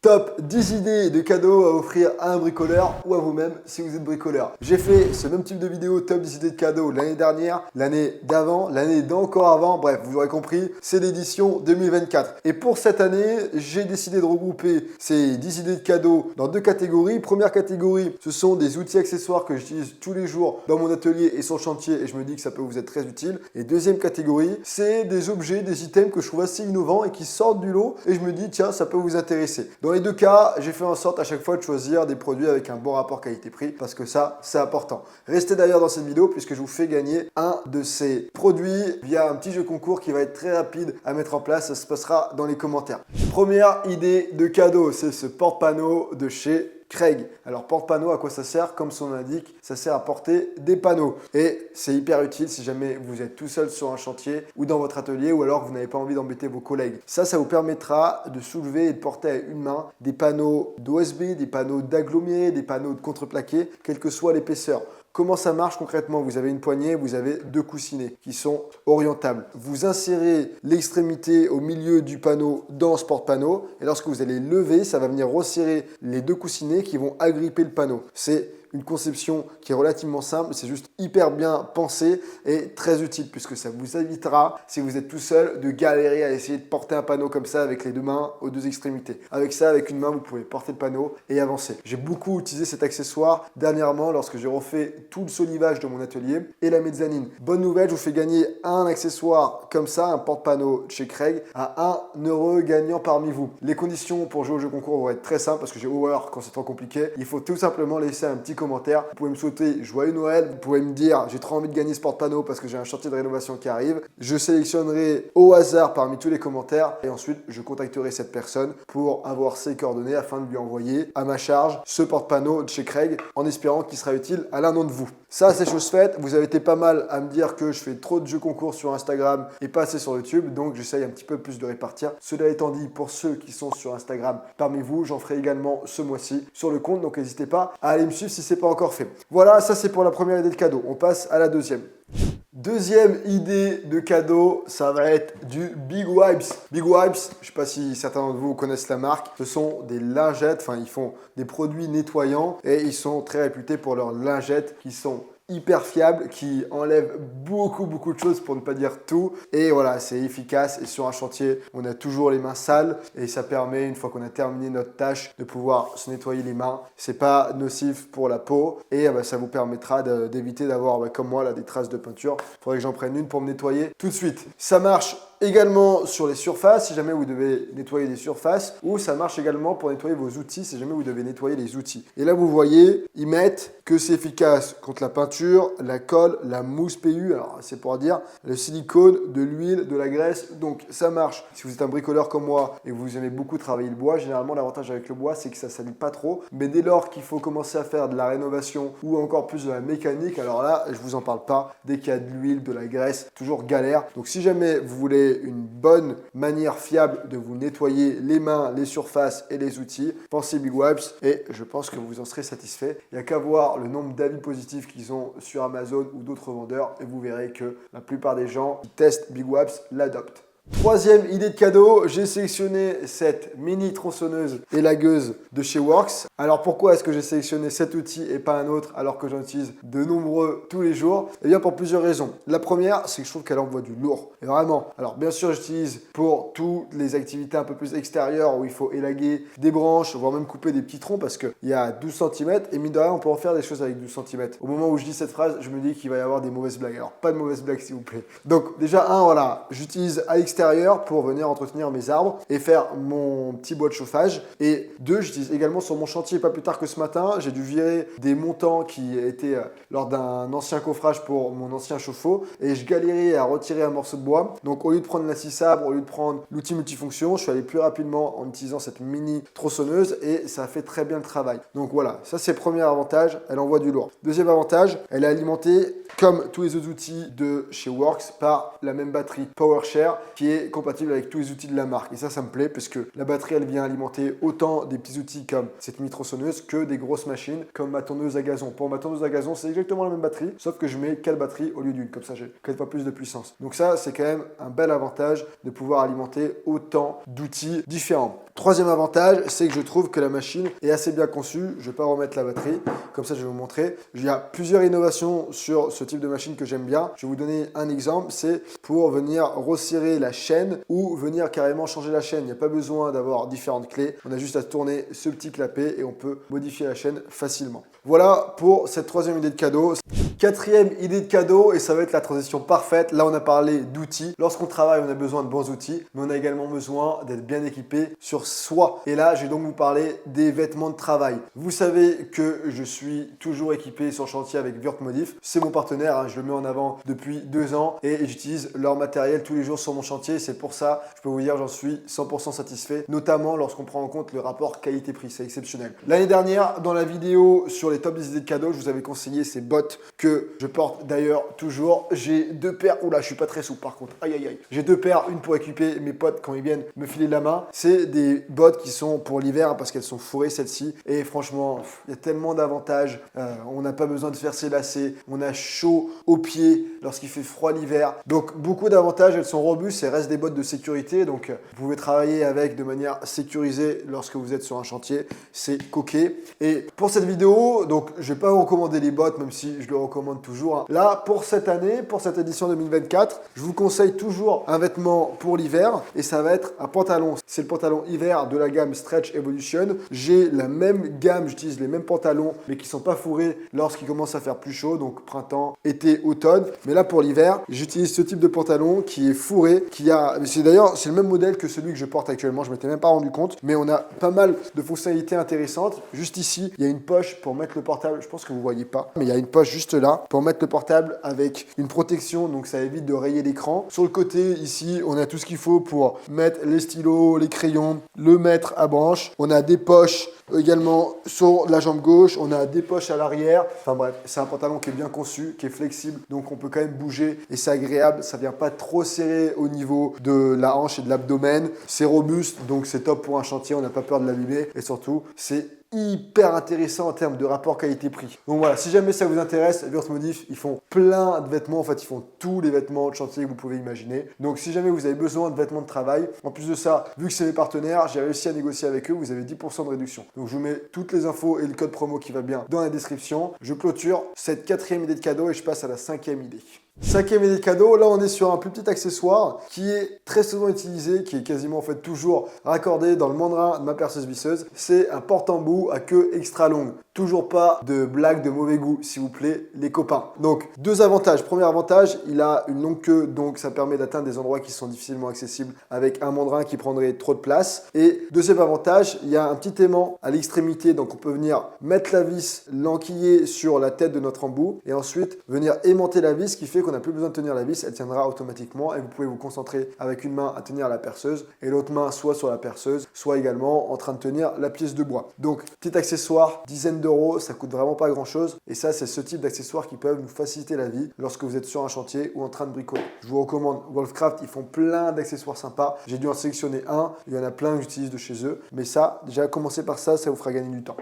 Top 10 idées de cadeaux à offrir à un bricoleur ou à vous-même si vous êtes bricoleur. J'ai fait ce même type de vidéo top 10 idées de cadeaux l'année dernière, l'année d'avant, l'année d'encore avant. Bref, vous l'aurez compris, c'est l'édition 2024. Et pour cette année, j'ai décidé de regrouper ces 10 idées de cadeaux dans deux catégories. Première catégorie, ce sont des outils accessoires que j'utilise tous les jours dans mon atelier et sur le chantier et je me dis que ça peut vous être très utile. Et deuxième catégorie, c'est des objets, des items que je trouve assez innovants et qui sortent du lot et je me dis tiens, ça peut vous intéresser. Dans les deux cas, j'ai fait en sorte à chaque fois de choisir des produits avec un bon rapport qualité-prix parce que ça, c'est important. Restez d'ailleurs dans cette vidéo puisque je vous fais gagner un de ces produits via un petit jeu concours qui va être très rapide à mettre en place. Ça se passera dans les commentaires. Première idée de cadeau, c'est ce porte-panneau de chez Craig. Alors porte-panneau, à quoi ça sert? Comme son nom l'indique, ça sert à porter des panneaux. Et c'est hyper utile si jamais vous êtes tout seul sur un chantier ou dans votre atelier ou alors que vous n'avez pas envie d'embêter vos collègues. Ça vous permettra de soulever et de porter à une main des panneaux d'OSB, des panneaux d'agglomérés, des panneaux de contreplaqué, quelle que soit l'épaisseur. Comment ça marche concrètement? Vous avez une poignée, vous avez deux coussinets qui sont orientables. Vous insérez l'extrémité au milieu du panneau dans ce porte-panneau et lorsque vous allez lever, ça va venir resserrer les deux coussinets qui vont agripper le panneau. C'est une conception qui est relativement simple, c'est juste hyper bien pensé et très utile puisque ça vous évitera, si vous êtes tout seul, de galérer à essayer de porter un panneau comme ça avec les deux mains aux deux extrémités. Avec ça, avec une main, vous pouvez porter le panneau et avancer. J'ai beaucoup utilisé cet accessoire dernièrement lorsque j'ai refait tout le solivage de mon atelier et la mezzanine. Bonne nouvelle, je vous fais gagner un accessoire comme ça, un porte-panneau chez Craig, à 1 heureux gagnant parmi vous. Les conditions pour jouer au jeu concours vont être très simples parce que j'ai horreur quand c'est trop compliqué. Il faut tout simplement laisser un petit commentaire. Vous pouvez me souhaiter joyeux Noël, vous pouvez me dire j'ai trop envie de gagner ce porte-panneau parce que j'ai un chantier de rénovation qui arrive. Je sélectionnerai au hasard parmi tous les commentaires et ensuite je contacterai cette personne pour avoir ses coordonnées afin de lui envoyer à ma charge ce porte-panneau de chez Craig en espérant qu'il sera utile à l'un d'entre vous. Ça, c'est chose faite. Vous avez été pas mal à me dire que je fais trop de jeux concours sur Instagram et pas assez sur YouTube, donc j'essaye un petit peu plus de répartir. Cela étant dit, pour ceux qui sont sur Instagram parmi vous, j'en ferai également ce mois-ci sur le compte, donc n'hésitez pas à aller me suivre si ce n'est pas encore fait. Voilà, ça c'est pour la première idée de cadeau. On passe à la deuxième. Deuxième idée de cadeau, ça va être du Big Wipes. Big Wipes, je ne sais pas si certains d'entre vous connaissent la marque, ce sont des lingettes, enfin ils font des produits nettoyants et ils sont très réputés pour leurs lingettes qui sont hyper fiable, qui enlève beaucoup de choses pour ne pas dire tout et voilà, c'est efficace et sur un chantier on a toujours les mains sales et ça permet une fois qu'on a terminé notre tâche de pouvoir se nettoyer les mains. C'est pas nocif pour la peau et ça vous permettra d'éviter d'avoir comme moi là des traces de peinture. Il faudrait que j'en prenne une pour me nettoyer tout de suite. Ça marche également sur les surfaces si jamais vous devez nettoyer des surfaces ou ça marche également pour nettoyer vos outils si jamais vous devez nettoyer les outils. Et là vous voyez, ils mettent que c'est efficace contre la peinture, la colle, la mousse PU, alors c'est pour dire le silicone, de l'huile, de la graisse, donc ça marche. Si vous êtes un bricoleur comme moi et que vous aimez beaucoup travailler le bois, généralement l'avantage avec le bois c'est que ça ne salit pas trop, mais dès lors qu'il faut commencer à faire de la rénovation ou encore plus de la mécanique, alors là je vous en parle pas, dès qu'il y a de l'huile, de la graisse, toujours galère. Donc si jamais vous voulez une bonne manière fiable de vous nettoyer les mains, les surfaces et les outils, pensez Big Wipes et je pense que vous en serez satisfait. Il n'y a qu'à voir le nombre d'avis positifs qu'ils ont sur Amazon ou d'autres vendeurs et vous verrez que la plupart des gens qui testent Big Wipes l'adoptent. Troisième idée de cadeau, j'ai sélectionné cette mini tronçonneuse élagueuse de chez Worx. Alors pourquoi est-ce que j'ai sélectionné cet outil et pas un autre alors que j'en utilise de nombreux tous les jours? Eh bien pour plusieurs raisons. La première, c'est que je trouve qu'elle envoie du lourd. Et vraiment, alors bien sûr j'utilise pour toutes les activités un peu plus extérieures où il faut élaguer des branches, voire même couper des petits troncs parce qu'il y a 12 cm et mine de rien on peut en faire des choses avec 12 cm. Au moment où je dis cette phrase, je me dis qu'il va y avoir des mauvaises blagues. Alors pas de mauvaises blagues s'il vous plaît. Donc déjà voilà, j'utilise à l'extérieur pour venir entretenir mes arbres et faire mon petit bois de chauffage. Et deux, j'utilise également sur mon chantier. Pas plus tard que ce matin, j'ai dû virer des montants qui étaient lors d'un ancien coffrage pour mon ancien chauffe-eau et je galérais à retirer un morceau de bois. Donc au lieu de prendre la scie sabre, au lieu de prendre l'outil multifonction, je suis allé plus rapidement en utilisant cette mini tronçonneuse et ça a fait très bien le travail. Donc voilà, ça c'est le premier avantage, elle envoie du lourd. Deuxième avantage, elle est alimentée comme tous les autres outils de chez Worx par la même batterie PowerShare qui qui est compatible avec tous les outils de la marque. Et ça me plaît parce que la batterie, elle vient alimenter autant des petits outils comme cette mini-tronçonneuse que des grosses machines comme ma tondeuse à gazon. Pour ma tondeuse à gazon, c'est exactement la même batterie, sauf que je mets 4 batteries au lieu d'une. Comme ça, j'ai 4 fois plus de puissance. Donc ça, c'est quand même un bel avantage de pouvoir alimenter autant d'outils différents. Troisième avantage, c'est que je trouve que la machine est assez bien conçue. Je ne vais pas remettre la batterie, comme ça je vais vous montrer. Il y a plusieurs innovations sur ce type de machine que j'aime bien. Je vais vous donner un exemple, c'est pour venir resserrer la chaîne ou venir carrément changer la chaîne. Il n'y a pas besoin d'avoir différentes clés. On a juste à tourner ce petit clapet et on peut modifier la chaîne facilement. Voilà pour cette troisième idée de cadeau. Quatrième idée de cadeau, et ça va être la transition parfaite. Là, on a parlé d'outils. Lorsqu'on travaille, on a besoin de bons outils, mais on a également besoin d'être bien équipé sur soi. Et là, je vais donc vous parler des vêtements de travail. Vous savez que je suis toujours équipé sur chantier avec Wurtmodif. C'est mon partenaire, hein, je le mets en avant depuis 2 ans et j'utilise leur matériel tous les jours sur mon chantier. C'est pour ça, je peux vous dire, j'en suis 100% satisfait, notamment lorsqu'on prend en compte le rapport qualité-prix. C'est exceptionnel. L'année dernière, dans la vidéo sur les top 10 idées de cadeaux, je vous avais conseillé ces bottes que je porte d'ailleurs toujours. J'ai 2 paires. Oula, je suis pas très souple par contre. Aïe aïe aïe. J'ai 2 paires, une pour équiper mes potes quand ils viennent me filer la main. C'est des bottes qui sont pour l'hiver hein, parce qu'elles sont fourrées celles-ci. Et franchement, il y a tellement d'avantages. On n'a pas besoin de faire ses lacets. On a chaud aux pieds lorsqu'il fait froid l'hiver. Donc beaucoup d'avantages. Elles sont robustes. Elles restent des bottes de sécurité. Donc vous pouvez travailler avec de manière sécurisée lorsque vous êtes sur un chantier. C'est coquet. Et pour cette vidéo, donc je vais pas vous recommander les bottes, même si je le recommande toujours. Hein. Là, pour cette année, pour cette édition 2024, je vous conseille toujours un vêtement pour l'hiver et ça va être un pantalon. C'est le pantalon hiver de la gamme Stretch Evolution. J'ai la même gamme, j'utilise les mêmes pantalons, mais qui sont pas fourrés lorsqu'il commence à faire plus chaud, donc printemps, été, automne. Mais là, pour l'hiver, j'utilise ce type de pantalon qui est fourré, c'est le même modèle que celui que je porte actuellement. Je m'étais même pas rendu compte, mais on a pas mal de fonctionnalités intéressantes. Juste ici, il y a une poche pour mettre le portable. Je pense que vous voyez pas, mais il y a une poche juste là pour mettre le portable avec une protection, donc ça évite de rayer l'écran. Sur le côté, ici, on a tout ce qu'il faut pour mettre les stylos, les crayons, le mettre à branche. On a des poches également sur la jambe gauche, on a des poches à l'arrière. Enfin bref, c'est un pantalon qui est bien conçu, qui est flexible, donc on peut quand même bouger et c'est agréable. Ça vient pas trop serré au niveau de la hanche et de l'abdomen. C'est robuste, donc c'est top pour un chantier, on n'a pas peur de l'abîmer et surtout, c'est hyper intéressant en termes de rapport qualité-prix. Donc voilà, si jamais ça vous intéresse, Wurtmodif, ils font plein de vêtements. En fait, ils font tous les vêtements de chantier que vous pouvez imaginer. Donc si jamais vous avez besoin de vêtements de travail, en plus de ça, vu que c'est mes partenaires, j'ai réussi à négocier avec eux, vous avez 10% de réduction. Donc je vous mets toutes les infos et le code promo qui va bien dans la description. Je clôture cette quatrième idée de cadeau et je passe à la cinquième idée. Cinquième idée de cadeau, là on est sur un plus petit accessoire qui est très souvent utilisé, qui est quasiment en fait toujours raccordé dans le mandrin de ma perceuse visseuse. C'est un porte-embout à queue extra longue. Toujours pas de blague de mauvais goût, s'il vous plaît, les copains. Donc, 2 avantages. Premier avantage, il a une longue queue, donc ça permet d'atteindre des endroits qui sont difficilement accessibles avec un mandrin qui prendrait trop de place. Et deuxième avantage, il y a un petit aimant à l'extrémité, donc on peut venir mettre la vis, l'enquiller sur la tête de notre embout et ensuite venir aimanter la vis, ce qui fait qu'on n'a plus besoin de tenir la vis, elle tiendra automatiquement et vous pouvez vous concentrer avec une main à tenir la perceuse et l'autre main soit sur la perceuse, soit également en train de tenir la pièce de bois. Donc, petit accessoire, dizaines d'euros, ça coûte vraiment pas grand chose et ça c'est ce type d'accessoires qui peuvent nous faciliter la vie lorsque vous êtes sur un chantier ou en train de bricoler. Je vous recommande Wolfcraft, ils font plein d'accessoires sympas. J'ai dû en sélectionner un, il y en a plein que j'utilise de chez eux, mais ça, déjà commencez par ça, ça vous fera gagner du temps.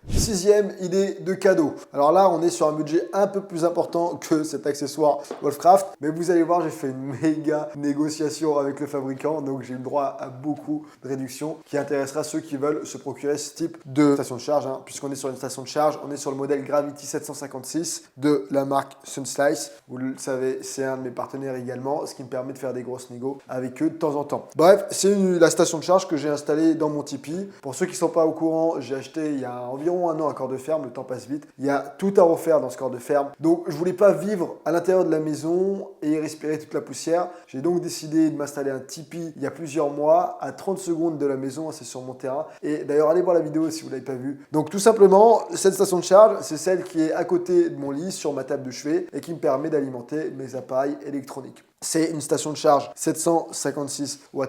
Sixième idée de cadeau. Alors là, on est sur un budget un peu plus important que cet accessoire Wolfcraft. Mais vous allez voir, j'ai fait une méga négociation avec le fabricant. Donc j'ai eu le droit à beaucoup de réductions qui intéressera ceux qui veulent se procurer ce type de station de charge. Puisqu'on est sur une station de charge, on est sur le modèle Gravity 756 de la marque Sunslice. Vous le savez, c'est un de mes partenaires également, ce qui me permet de faire des grosses négos avec eux de temps en temps. Bref, c'est la station de charge que j'ai installée dans mon Tipeee. Pour ceux qui ne sont pas au courant, j'ai acheté il y a environ un an un corps de ferme, le temps passe vite. Il y a tout à refaire dans ce corps de ferme. Donc je voulais pas vivre à l'intérieur de la maison et respirer toute la poussière. J'ai donc décidé de m'installer un Tipeee il y a plusieurs mois à 30 secondes de la maison, c'est sur mon terrain. Et d'ailleurs allez voir la vidéo si vous l'avez pas vue. Donc tout simplement, cette station de charge, c'est celle qui est à côté de mon lit sur ma table de chevet et qui me permet d'alimenter mes appareils électroniques. C'est une station de charge 756 Wh,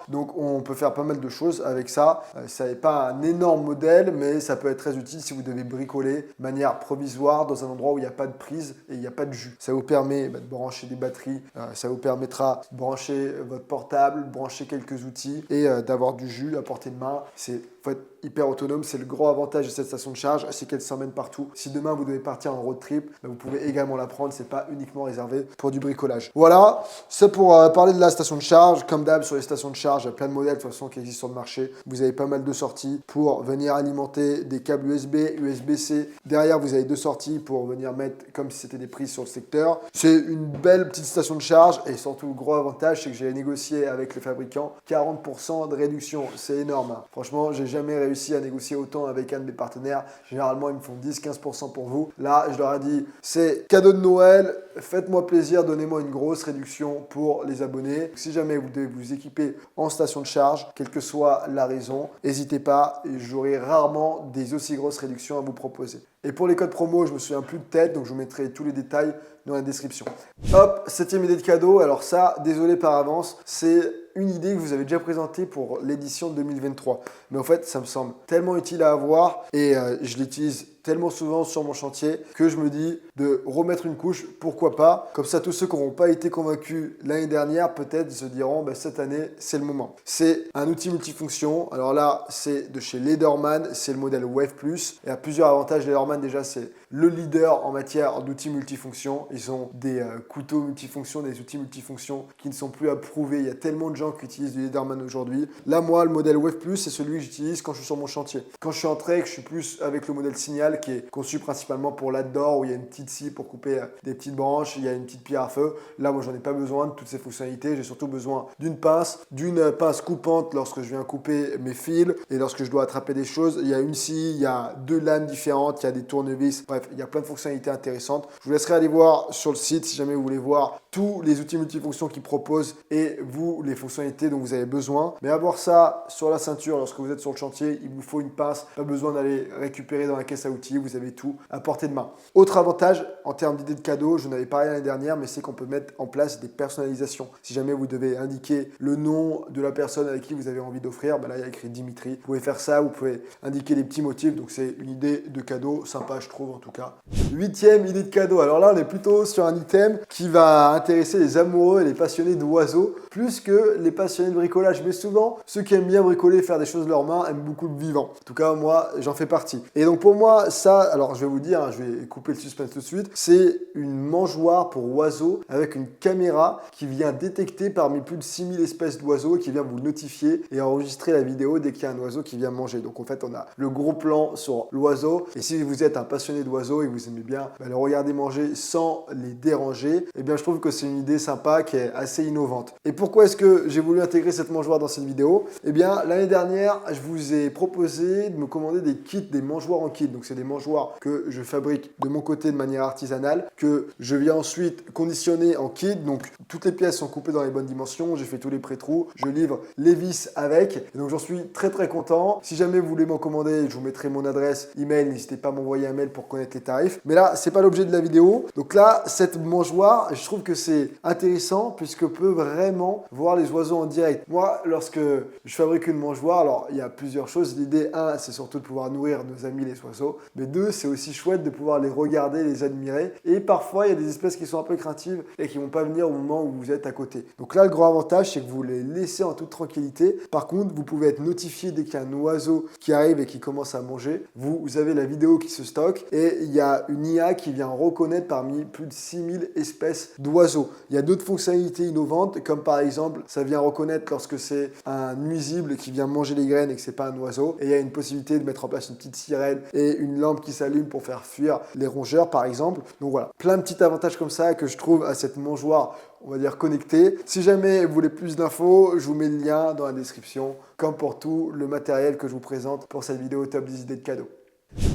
donc on peut faire pas mal de choses avec ça. Ça n'est pas un énorme modèle, mais ça peut être très utile si vous devez bricoler de manière provisoire dans un endroit où il n'y a pas de prise et il n'y a pas de jus. Ça vous permet de brancher des batteries, ça vous permettra de brancher votre portable, brancher quelques outils et d'avoir du jus à portée de main. C'est faut être hyper autonome, c'est le gros avantage de cette station de charge, c'est qu'elle s'emmène partout. Si demain vous devez partir en road trip, vous pouvez également la prendre, c'est pas uniquement réservé pour du bricolage. Voilà, c'est pour parler de la station de charge. Comme d'hab sur les stations de charge, il y a plein de modèles de toute façon qui existent sur le marché. Vous avez pas mal de sorties pour venir alimenter des câbles USB, USB-C. Derrière, vous avez deux sorties pour venir mettre comme si c'était des prises sur le secteur. C'est une belle petite station de charge et surtout le gros avantage, c'est que j'ai négocié avec le fabricant 40% de réduction. C'est énorme, hein. Franchement, j'ai jamais réussi à négocier autant avec un de mes partenaires. Généralement, ils me font 10-15% pour vous. Là, je leur ai dit, c'est cadeau de Noël, faites-moi plaisir, donnez-moi une grosse réduction pour les abonnés. Si jamais vous devez vous équiper en station de charge, quelle que soit la raison, n'hésitez pas, j'aurai rarement des aussi grosses réductions à vous proposer. Et pour les codes promo, je me souviens plus de tête, donc je vous mettrai tous les détails dans la description. Hop, 7e idée de cadeau. Alors ça, désolé par avance, c'est une idée que vous avez déjà présentée pour l'édition 2023. Mais en fait, ça me semble tellement utile à avoir et je l'utilise tellement souvent sur mon chantier que je me dis de remettre une couche, pourquoi pas. Comme ça, tous ceux qui n'auront pas été convaincus l'année dernière, peut-être se diront cette année, c'est le moment. C'est un outil multifonction. Alors là, c'est de chez Leatherman, c'est le modèle Wave Plus. Il y a plusieurs avantages. Leatherman, déjà, c'est le leader en matière d'outils multifonctions. Ils ont des couteaux multifonctions, des outils multifonctions qui ne sont plus approuvés. Il y a tellement de gens qui utilisent du Leatherman aujourd'hui. Là, moi, le modèle Wave Plus, c'est celui que j'utilise quand je suis sur mon chantier. Quand je suis en trek, je suis plus avec le modèle Signal qui est conçu principalement pour l'outdoor où il y a une petite scie pour couper des petites branches, il y a une petite pierre à feu. Là, moi, j'en ai pas besoin de toutes ces fonctionnalités. J'ai surtout besoin d'une pince coupante lorsque je viens couper mes fils et lorsque je dois attraper des choses. Il y a une scie, il y a deux lames différentes, il y a des tournevis. Bref, il y a plein de fonctionnalités intéressantes. Je vous laisserai aller voir sur le site si jamais vous voulez voir tous les outils multifonctions qu'ils proposent et vous, les fonctionnalités dont vous avez besoin. Mais avoir ça sur la ceinture lorsque vous êtes sur le chantier, il vous faut une pince. Pas besoin d'aller récupérer dans la caisse à outils. Vous avez tout à portée de main. Autre avantage en termes d'idées de cadeaux, je n'en avais parlé l'année dernière, mais c'est qu'on peut mettre en place des personnalisations. Si jamais vous devez indiquer le nom de la personne avec qui vous avez envie d'offrir, là il y a écrit Dimitri. Vous pouvez faire ça, vous pouvez indiquer des petits motifs, donc c'est une idée de cadeau sympa je trouve en tout cas. 8e idée de cadeau, alors là on est plutôt sur un item qui va intéresser les amoureux et les passionnés d'oiseaux plus que les passionnés de bricolage, mais souvent ceux qui aiment bien bricoler, faire des choses de leurs mains aiment beaucoup le vivant. En tout cas moi j'en fais partie. Et donc pour moi ça, alors je vais vous dire, je vais couper le suspense tout de suite, c'est une mangeoire pour oiseaux avec une caméra qui vient détecter parmi plus de 6000 espèces d'oiseaux et qui vient vous notifier et enregistrer la vidéo dès qu'il y a un oiseau qui vient manger. Donc en fait on a le gros plan sur l'oiseau et si vous êtes un passionné d'oiseaux et que vous aimez bien le regarder manger sans les déranger, eh bien je trouve que c'est une idée sympa qui est assez innovante. Et pourquoi est-ce que j'ai voulu intégrer cette mangeoire dans cette vidéo? Eh bien l'année dernière je vous ai proposé de me commander des kits, des mangeoires en kit. Donc c'est des mangeoires que je fabrique de mon côté de manière artisanale, que je viens ensuite conditionner en kit. Donc toutes les pièces sont coupées dans les bonnes dimensions, j'ai fait tous les pré-trous, je livre les vis avec. Et donc j'en suis très très content. Si jamais vous voulez m'en commander, je vous mettrai mon adresse email, n'hésitez pas à m'envoyer un mail pour connaître les tarifs. Mais là, c'est pas l'objet de la vidéo. Donc là, cette mangeoire, je trouve que c'est intéressant puisque peut vraiment voir les oiseaux en direct. Moi, lorsque je fabrique une mangeoire, alors il y a plusieurs choses. L'idée, un, c'est surtout de pouvoir nourrir nos amis les oiseaux. Mais deux, c'est aussi chouette de pouvoir les regarder, les admirer. Et parfois, il y a des espèces qui sont un peu craintives et qui vont pas venir au moment où vous êtes à côté. Donc là, le grand avantage, c'est que vous les laissez en toute tranquillité. Par contre, vous pouvez être notifié dès qu'il y a un oiseau qui arrive et qui commence à manger. Vous avez la vidéo qui se stocke et il y a une IA qui vient reconnaître parmi plus de 6000 espèces d'oiseaux. Il y a d'autres fonctionnalités innovantes, comme par exemple, ça vient reconnaître lorsque c'est un nuisible qui vient manger les graines et que c'est pas un oiseau. Et il y a une possibilité de mettre en place une petite sirène et une lampe qui s'allume pour faire fuir les rongeurs, par exemple. Donc voilà, plein de petits avantages comme ça que je trouve à cette mangeoire, on va dire connectée. Si jamais vous voulez plus d'infos, je vous mets le lien dans la description, comme pour tout le matériel que je vous présente pour cette vidéo top 10 idées de cadeaux.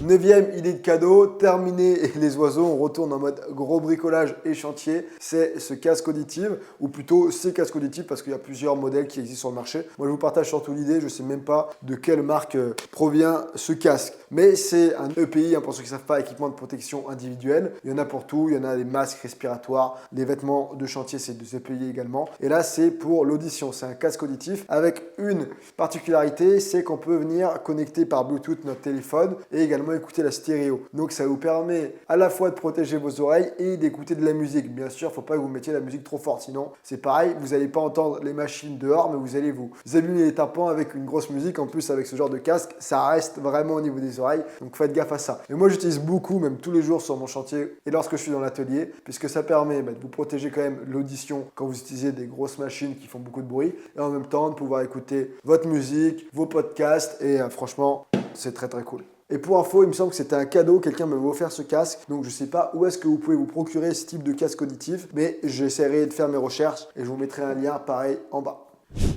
Neuvième idée de cadeau, terminé les oiseaux, on retourne en mode gros bricolage et chantier. C'est ce casque auditif, ou plutôt ces casques auditifs parce qu'il y a plusieurs modèles qui existent sur le marché. Moi je vous partage surtout l'idée, je ne sais même pas de quelle marque provient ce casque. Mais c'est un EPI, pour ceux qui ne savent pas, équipement de protection individuelle. Il y en a pour tout, il y en a des masques respiratoires, les vêtements de chantier, c'est des EPI également. Et là c'est pour l'audition, c'est un casque auditif avec une particularité, c'est qu'on peut venir connecter par Bluetooth notre téléphone et également écouter la stéréo. Donc ça vous permet à la fois de protéger vos oreilles et d'écouter de la musique. Bien sûr, il ne faut pas que vous mettiez la musique trop forte, sinon c'est pareil, vous n'allez pas entendre les machines dehors, mais vous allez vous abîmer les tympans avec une grosse musique. En plus, avec ce genre de casque, ça reste vraiment au niveau des oreilles, donc faites gaffe à ça. Et moi, j'utilise beaucoup, même tous les jours sur mon chantier et lorsque je suis dans l'atelier, puisque ça permet de vous protéger quand même l'audition quand vous utilisez des grosses machines qui font beaucoup de bruit et en même temps de pouvoir écouter votre musique, vos podcasts et franchement, c'est très très cool. Et pour info, il me semble que c'était un cadeau, quelqu'un m'avait offert ce casque, donc je ne sais pas où est-ce que vous pouvez vous procurer ce type de casque auditif, mais j'essaierai de faire mes recherches et je vous mettrai un lien pareil en bas.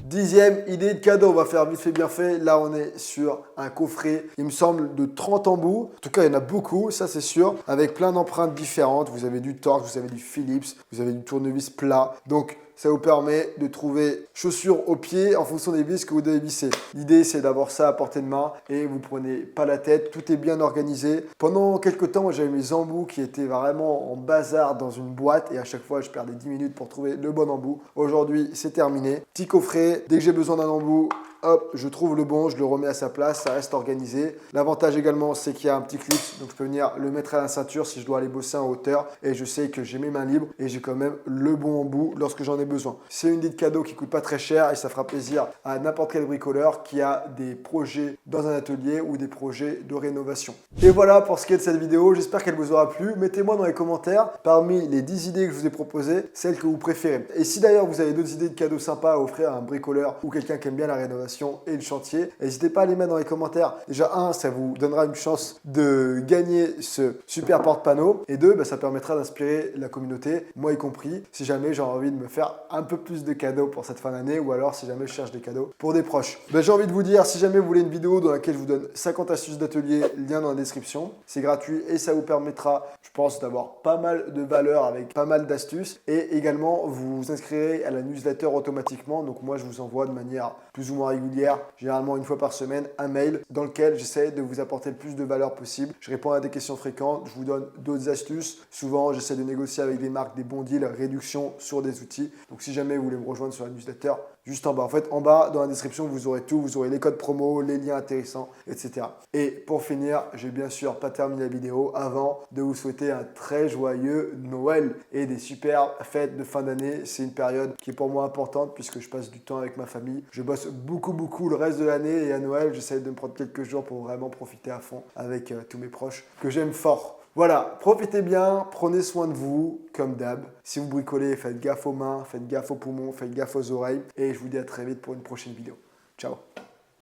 Dixième idée de cadeau, on va faire vite fait bien fait. Là, on est sur un coffret, il me semble, de 30 embouts. En tout cas, il y en a beaucoup, ça c'est sûr, avec plein d'empreintes différentes. Vous avez du Torx, vous avez du Philips, vous avez du tournevis plat. Donc, ça vous permet de trouver chaussures au pied en fonction des vis que vous devez visser. L'idée, c'est d'avoir ça à portée de main et vous prenez pas la tête. Tout est bien organisé. Pendant quelques temps, j'avais mes embouts qui étaient vraiment en bazar dans une boîte et à chaque fois, je perdais 10 minutes pour trouver le bon embout. Aujourd'hui, c'est terminé. Petit coffret, dès que j'ai besoin d'un embout, hop, je trouve le bon, je le remets à sa place, ça reste organisé. L'avantage également, c'est qu'il y a un petit clip, donc je peux venir le mettre à la ceinture si je dois aller bosser en hauteur et je sais que j'ai mes mains libres et j'ai quand même le bon embout lorsque j'en ai besoin. C'est une idée de cadeau qui coûte pas très cher et ça fera plaisir à n'importe quel bricoleur qui a des projets dans un atelier ou des projets de rénovation. Et voilà pour ce qui est de cette vidéo, j'espère qu'elle vous aura plu. Mettez-moi dans les commentaires parmi les 10 idées que je vous ai proposées, celles que vous préférez. Et si d'ailleurs vous avez d'autres idées de cadeaux sympas à offrir à un bricoleur ou quelqu'un qui aime bien la rénovation et le chantier, n'hésitez pas à les mettre dans les commentaires. Déjà, ça vous donnera une chance de gagner ce super porte-panneau et deux, ça permettra d'inspirer la communauté, moi y compris, si jamais j'ai envie de me faire un peu plus de cadeaux pour cette fin d'année ou alors si jamais je cherche des cadeaux pour des proches. J'ai envie de vous dire, si jamais vous voulez une vidéo dans laquelle je vous donne 50 astuces d'atelier, lien dans la description, c'est gratuit et ça vous permettra, je pense, d'avoir pas mal de valeur avec pas mal d'astuces et également vous vous inscrirez à la newsletter automatiquement. Donc moi, je vous envoie de manière plus ou moins régulière, généralement une fois par semaine, un mail dans lequel j'essaie de vous apporter le plus de valeur possible. Je réponds à des questions fréquentes, je vous donne d'autres astuces. Souvent, j'essaie de négocier avec des marques des bons deals, réduction sur des outils. Donc si jamais vous voulez me rejoindre sur la newsletter, juste en bas. En fait, en bas, dans la description, vous aurez tout. Vous aurez les codes promo, les liens intéressants, etc. Et pour finir, je vais bien sûr pas terminer la vidéo avant de vous souhaiter un très joyeux Noël et des super fêtes de fin d'année. C'est une période qui est pour moi importante puisque je passe du temps avec ma famille. Je bosse beaucoup le reste de l'année et à Noël, j'essaie de me prendre quelques jours pour vraiment profiter à fond avec tous mes proches que j'aime fort. Voilà, profitez bien, prenez soin de vous, comme d'hab. Si vous bricolez, faites gaffe aux mains, faites gaffe aux poumons, faites gaffe aux oreilles. Et je vous dis à très vite pour une prochaine vidéo. Ciao.